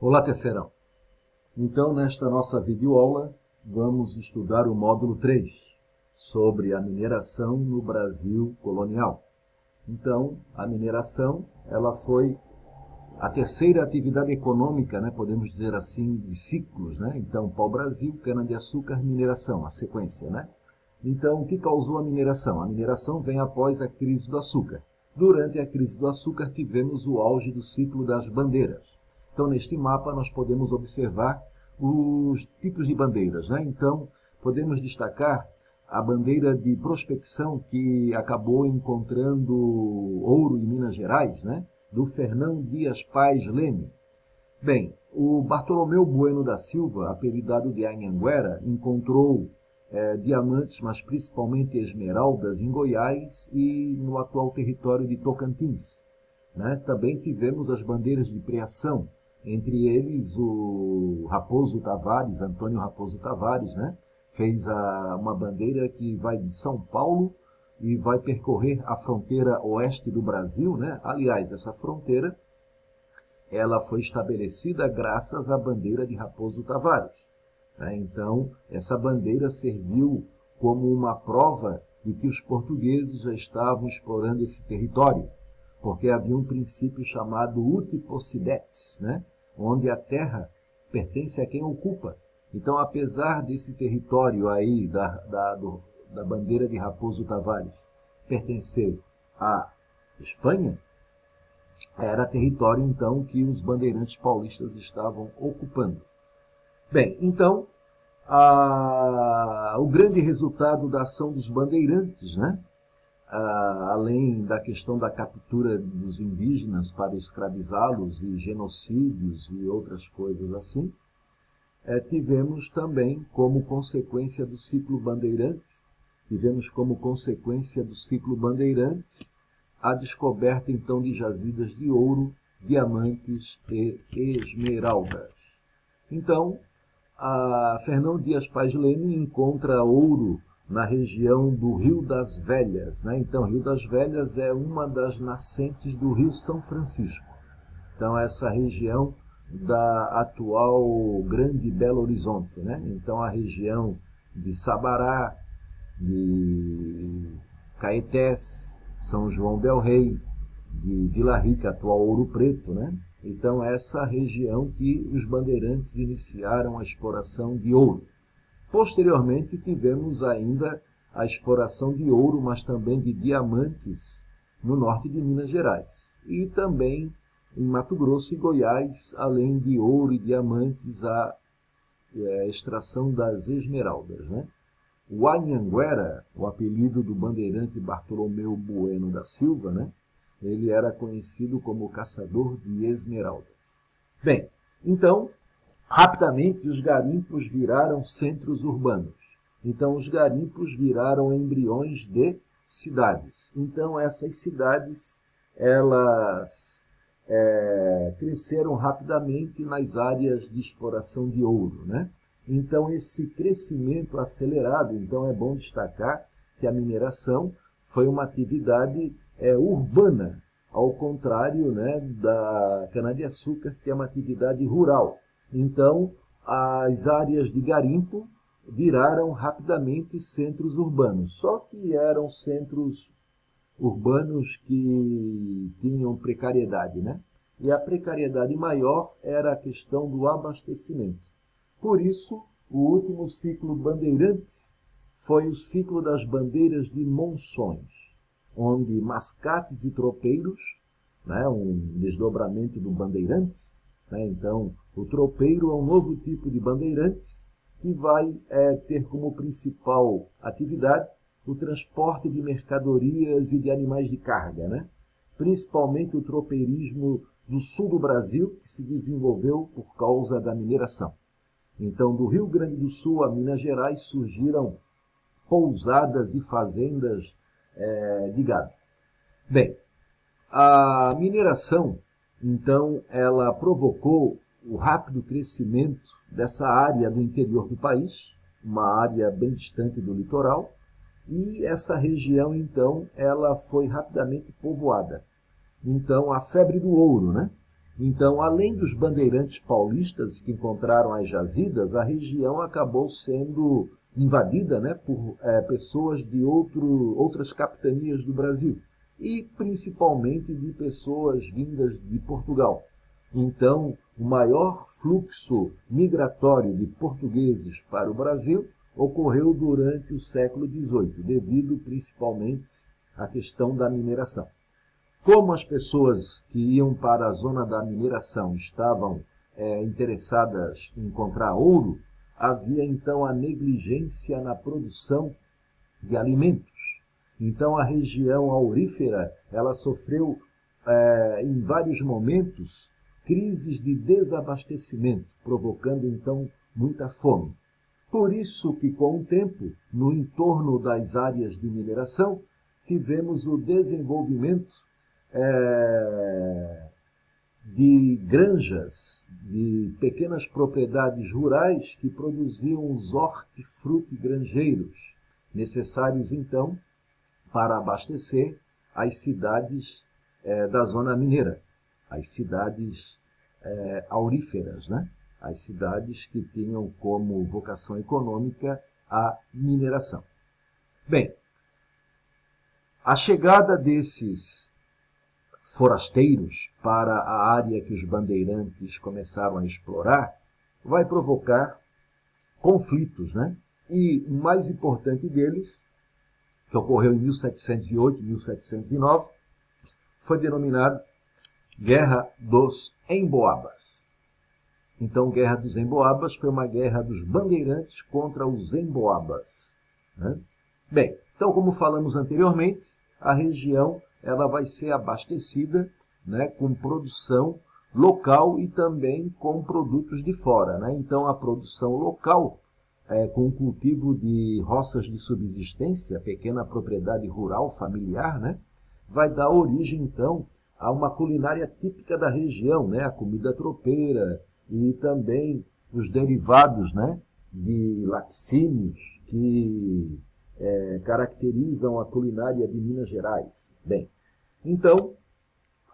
Olá, terceirão. Então, nesta nossa videoaula, vamos estudar o módulo 3, sobre a mineração no Brasil colonial. Então, a mineração, ela foi a terceira atividade econômica, podemos dizer assim, de ciclos, Então, pau-brasil, cana-de-açúcar, mineração, a sequência, Então, o que causou a mineração? A mineração vem após a crise do açúcar. Durante a crise do açúcar, tivemos o auge do ciclo das bandeiras. Então, neste mapa, nós podemos observar os tipos de bandeiras, Então, podemos destacar a bandeira de prospecção que acabou encontrando ouro em Minas Gerais, do Fernão Dias Paz Leme. Bem, o Bartolomeu Bueno da Silva, apelidado de Anhanguera, encontrou diamantes, mas principalmente esmeraldas, em Goiás e no atual território de Tocantins. Também tivemos as bandeiras de preação, entre eles o Raposo Tavares, Antônio Raposo Tavares, fez uma bandeira que vai de São Paulo e vai percorrer a fronteira oeste do Brasil, Aliás, essa fronteira ela foi estabelecida graças à bandeira de Raposo Tavares. Então, essa bandeira serviu como uma prova de que os portugueses já estavam explorando esse território, porque havia um princípio chamado uti possidetis, onde a terra pertence a quem ocupa. Então, apesar desse território aí da bandeira de Raposo Tavares pertencer à Espanha, era território, então, que os bandeirantes paulistas estavam ocupando. Bem, então, o grande resultado da ação dos bandeirantes, além da questão da captura dos indígenas para escravizá-los e genocídios e outras coisas assim, tivemos também como consequência do ciclo Bandeirantes, a descoberta então de jazidas de ouro, diamantes e esmeraldas. Então, a Fernão Dias Paz Leme encontra ouro na região do Rio das Velhas. Então, Rio das Velhas é uma das nascentes do Rio São Francisco. Então, essa região da atual Grande Belo Horizonte. Então, a região de Sabará, de Caetés, São João del Rei, de Vila Rica, atual Ouro Preto. Então, essa região que os bandeirantes iniciaram a exploração de ouro. Posteriormente, tivemos ainda a exploração de ouro, mas também de diamantes no norte de Minas Gerais. E também em Mato Grosso e Goiás, além de ouro e diamantes, a extração das esmeraldas. O Anhanguera, o apelido do bandeirante Bartolomeu Bueno da Silva, ele era conhecido como caçador de esmeraldas. Bem, então, rapidamente os garimpos viraram centros urbanos. Então, os garimpos viraram embriões de cidades. Então, essas cidades, elas cresceram rapidamente nas áreas de exploração de ouro. Então, esse crescimento acelerado, então é bom destacar que a mineração foi uma atividade urbana, ao contrário da cana-de-açúcar, que é uma atividade rural. Então, as áreas de garimpo viraram rapidamente centros urbanos, só que eram centros urbanos que tinham precariedade, E a precariedade maior era a questão do abastecimento. Por isso, o último ciclo Bandeirantes foi o ciclo das bandeiras de Monções, onde mascates e tropeiros, um desdobramento do Bandeirantes, Então, o tropeiro é um novo tipo de bandeirantes que vai ter como principal atividade o transporte de mercadorias e de animais de carga, Principalmente o tropeirismo do sul do Brasil, que se desenvolveu por causa da mineração. Então, do Rio Grande do Sul a Minas Gerais surgiram pousadas e fazendas de gado. Bem, a mineração, então, ela provocou o rápido crescimento dessa área do interior do país, uma área bem distante do litoral, e essa região, então, ela foi rapidamente povoada. Então, a febre do ouro, Então, além dos bandeirantes paulistas que encontraram as jazidas, a região acabou sendo invadida, né, por pessoas de outras capitanias do Brasil e principalmente de pessoas vindas de Portugal. Então, o maior fluxo migratório de portugueses para o Brasil ocorreu durante o século XVIII, devido principalmente à questão da mineração. Como as pessoas que iam para a zona da mineração estavam interessadas em encontrar ouro, havia então a negligência na produção de alimentos. Então a região aurífera ela sofreu em vários momentos crises de desabastecimento, provocando então muita fome. Por isso que com o tempo, no entorno das áreas de mineração, tivemos o desenvolvimento de granjas, de pequenas propriedades rurais que produziam os hortifrutigranjeiros, necessários então para abastecer as cidades da zona mineira, as cidades auríferas, né? As cidades que tinham como vocação econômica a mineração. Bem, a chegada desses forasteiros para a área que os bandeirantes começaram a explorar vai provocar conflitos, né? E o mais importante deles, que ocorreu em 1708 e 1709, foi denominado Guerra dos Emboabas. Então, Guerra dos Emboabas foi uma guerra dos bandeirantes contra os emboabas, né? Bem, então, como falamos anteriormente, a região ela vai ser abastecida, né, com produção local e também com produtos de fora, né? Então, a produção local, com o cultivo de roças de subsistência, pequena propriedade rural familiar, né, vai dar origem, então, a uma culinária típica da região, né, a comida tropeira e também os derivados, né, de laticínios que caracterizam a culinária de Minas Gerais. Bem, então,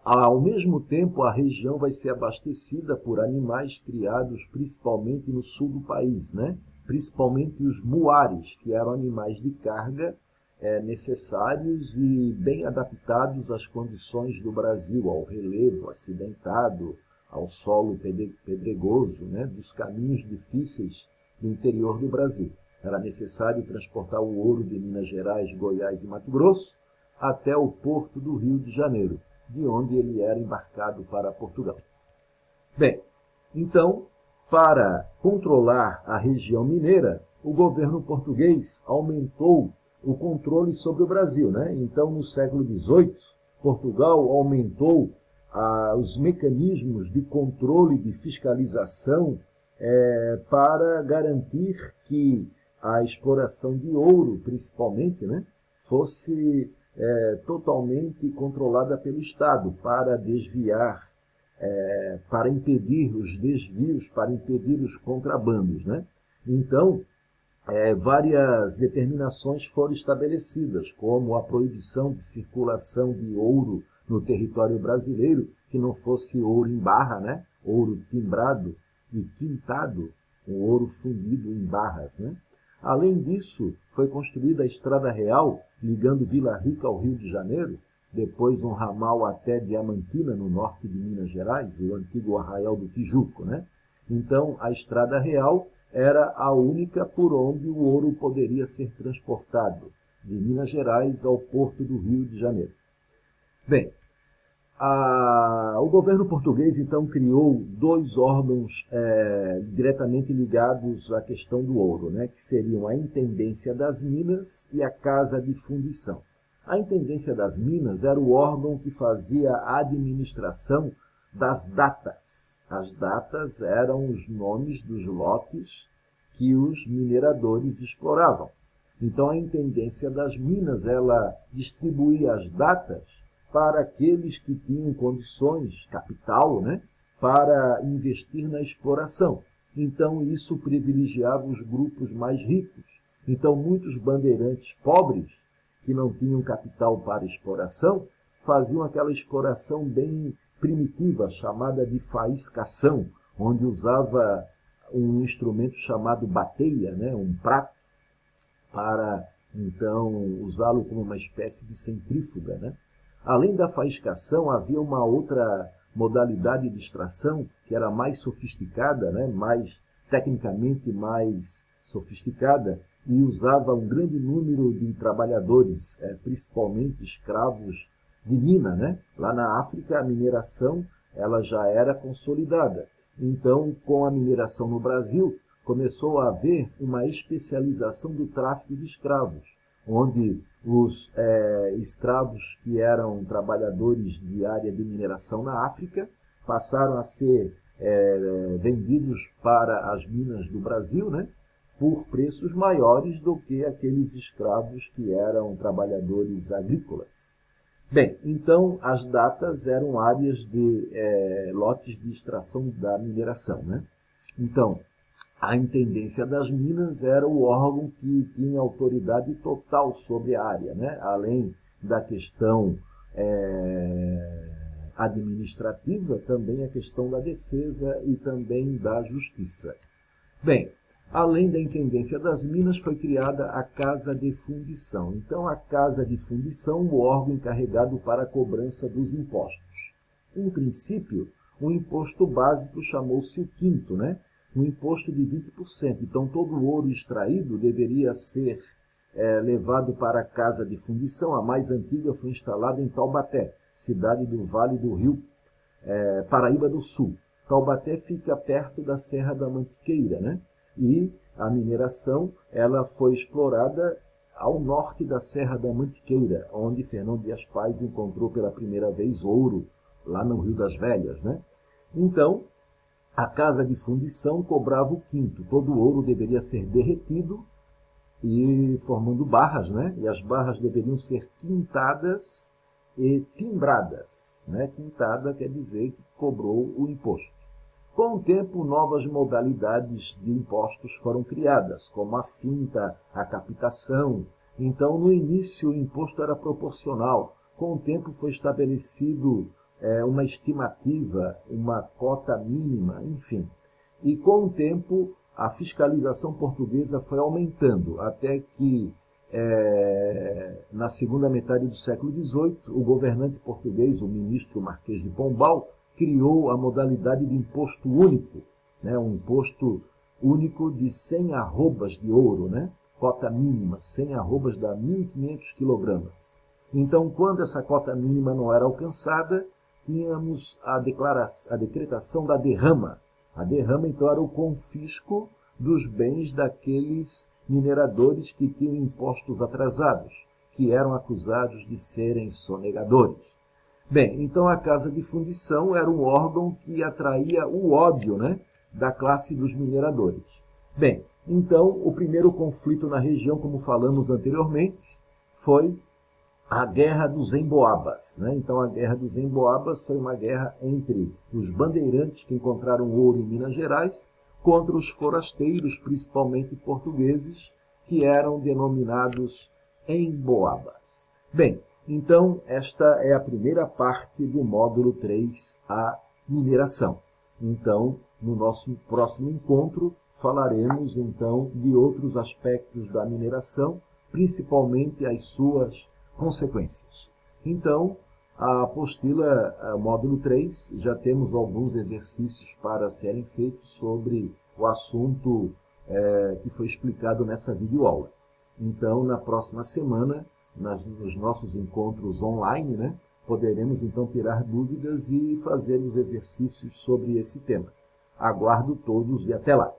ao mesmo tempo, a região vai ser abastecida por animais criados principalmente no sul do país, né? Principalmente os muares, que eram animais de carga necessários e bem adaptados às condições do Brasil, ao relevo acidentado, ao solo pedregoso, né? Dos caminhos difíceis do interior do Brasil. Era necessário transportar o ouro de Minas Gerais, Goiás e Mato Grosso até o porto do Rio de Janeiro, de onde ele era embarcado para Portugal. Bem, então, para controlar a região mineira, o governo português aumentou o controle sobre o Brasil, né? Então, no século XVIII, Portugal aumentou os mecanismos de controle e de fiscalização para garantir que a exploração de ouro, principalmente, né, fosse totalmente controlada pelo Estado, para desviar, para impedir os desvios, para impedir os contrabandos, né? Então, várias determinações foram estabelecidas, como a proibição de circulação de ouro no território brasileiro, que não fosse ouro em barra, né? Ouro timbrado e quintado, um ouro fundido em barras, né? Além disso, foi construída a Estrada Real, ligando Vila Rica ao Rio de Janeiro, depois um ramal até Diamantina, no norte de Minas Gerais, o antigo Arraial do Tijuco, né? Então, a Estrada Real era a única por onde o ouro poderia ser transportado, de Minas Gerais ao porto do Rio de Janeiro. Bem, o governo português, então, criou dois órgãos diretamente ligados à questão do ouro, né, que seriam a Intendência das Minas e a Casa de Fundição. A Intendência das Minas era o órgão que fazia a administração das datas. As datas eram os nomes dos lotes que os mineradores exploravam. Então, a Intendência das Minas, ela distribuía as datas para aqueles que tinham condições, capital, né, para investir na exploração. Então, isso privilegiava os grupos mais ricos. Então, muitos bandeirantes pobres, que não tinham capital para exploração, faziam aquela exploração bem primitiva chamada de faiscação, onde usava um instrumento chamado bateia, né, um prato, para então usá-lo como uma espécie de centrífuga, né? Além da faiscação, havia uma outra modalidade de extração que era mais sofisticada, né, tecnicamente mais sofisticada, e usava um grande número de trabalhadores, principalmente escravos de mina, né? Lá na África, a mineração ela já era consolidada. Então, com a mineração no Brasil, começou a haver uma especialização do tráfico de escravos, onde os escravos que eram trabalhadores de área de mineração na África passaram a ser vendidos para as minas do Brasil, né, por preços maiores do que aqueles escravos que eram trabalhadores agrícolas. Bem, então as datas eram áreas de lotes de extração da mineração, né? Então, a Intendência das Minas era o órgão que tinha autoridade total sobre a área, né? Além da questão administrativa, também a questão da defesa e também da justiça. Bem, além da Intendência das Minas, foi criada a Casa de Fundição. Então, a Casa de Fundição, o órgão encarregado para a cobrança dos impostos. Em princípio, o imposto básico chamou-se o quinto, né? Um imposto de 20%. Então, todo o ouro extraído deveria ser levado para a Casa de Fundição. A mais antiga foi instalada em Taubaté, cidade do Vale do Rio Paraíba do Sul. Taubaté fica perto da Serra da Mantiqueira, né? E a mineração ela foi explorada ao norte da Serra da Mantiqueira, onde Fernão Dias Pais encontrou pela primeira vez ouro, lá no Rio das Velhas, né? Então, a Casa de Fundição cobrava o quinto. Todo o ouro deveria ser derretido e formando barras, né? E as barras deveriam ser quintadas e timbradas, né? Quintada quer dizer que cobrou o imposto. Com o tempo, novas modalidades de impostos foram criadas, como a finta, a captação. Então, no início, o imposto era proporcional. Com o tempo, foi estabelecido uma estimativa, uma cota mínima, enfim. E com o tempo, a fiscalização portuguesa foi aumentando, até que, na segunda metade do século XVIII, o governante português, o ministro Marquês de Pombal, criou a modalidade de imposto único, né? Um imposto único de 100 arrobas de ouro, né? Cota mínima, 100 arrobas dá 1.500 quilogramas. Então, quando essa cota mínima não era alcançada, tínhamos a decretação da derrama. A derrama, então, era o confisco dos bens daqueles mineradores que tinham impostos atrasados, que eram acusados de serem sonegadores. Bem, então a Casa de Fundição era um órgão que atraía o ódio, né, da classe dos mineradores. Bem, então o primeiro conflito na região, como falamos anteriormente, foi a Guerra dos Emboabas, né? Então a Guerra dos Emboabas foi uma guerra entre os bandeirantes que encontraram ouro em Minas Gerais contra os forasteiros, principalmente portugueses, que eram denominados emboabas. Bem, então esta é a primeira parte do módulo 3, a mineração. Então, no nosso próximo encontro, falaremos então de outros aspectos da mineração, principalmente as suas consequências. Então, a apostila, módulo 3, já temos alguns exercícios para serem feitos sobre o assunto que foi explicado nessa videoaula. Então, na próxima semana, nos nossos encontros online, né, poderemos então tirar dúvidas e fazer os exercícios sobre esse tema. Aguardo todos e até lá!